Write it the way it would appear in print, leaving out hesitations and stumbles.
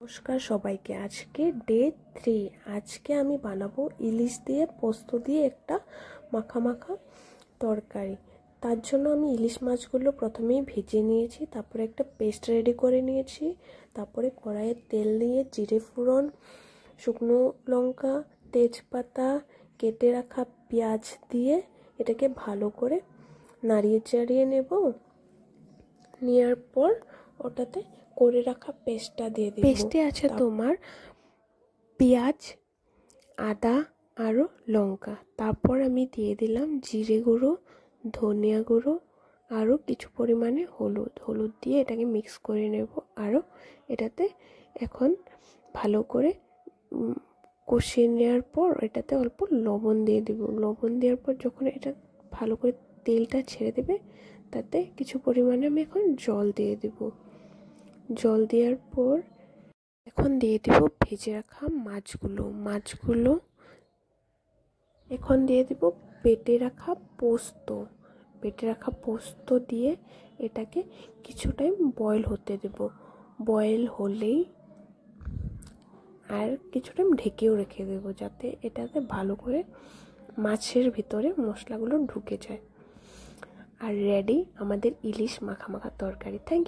নমস্কার সবাইকে। আজকে ডে 3। আজকে আমি বানাবো ইলিশ দিয়ে পোস্ত দিয়ে একটা মাখা মাখা তরকারি। তার জন্য আমি ইলিশ মাছগুলো প্রথমেই ভেজে নিয়েছি, তারপরে একটা পেস্ট রেডি করে নিয়েছি। তারপরে কড়াইয়ে তেল দিয়ে জিরে ফোড়ন, শুকনো লঙ্কা, তেজপাতা, কেটে রাখা পেঁয়াজ দিয়ে এটাকে ভালো করে নাড়িয়ে চাড়িয়ে নেব। নেওয়ার পর ওটাতে করে রাখা পেস্টটা দিয়ে দেব। পেস্টে আছে তোমার পেঁয়াজ, আদা আরও লঙ্কা। তারপর আমি দিয়ে দিলাম জিরে গুঁড়ো, ধনিয়া গুঁড়ো, আরও কিছু পরিমাণে হলুদ দিয়ে এটাকে মিক্স করে নেব। আরও এটাতে এখন ভালো করে কষিয়ে নেওয়ার পর এটাতে অল্প লবণ দিয়ে দেব। লবণ দেওয়ার পর যখন এটা ভালো করে তেলটা ছেড়ে দেবে, তাতে কিছু পরিমাণে আমি এখন জল দিয়ে দেব। জল দেওয়ার পর এখন দিয়ে দেব ভেজে রাখা মাছগুলো এখন দিয়ে দেব বেটে রাখা পোস্ত দিয়ে এটাকে কিছু টাইম বয়েল হতে দেব। বয়েল হলেই আর কিছু টাইম ঢেকেও রেখে দেব, যাতে এটাতে ভালো করে মাছের ভিতরে মশলাগুলো ঢুকে যায়। আর রেডি আমাদের ইলিশ মাখা মাখা তরকারি। Thank you.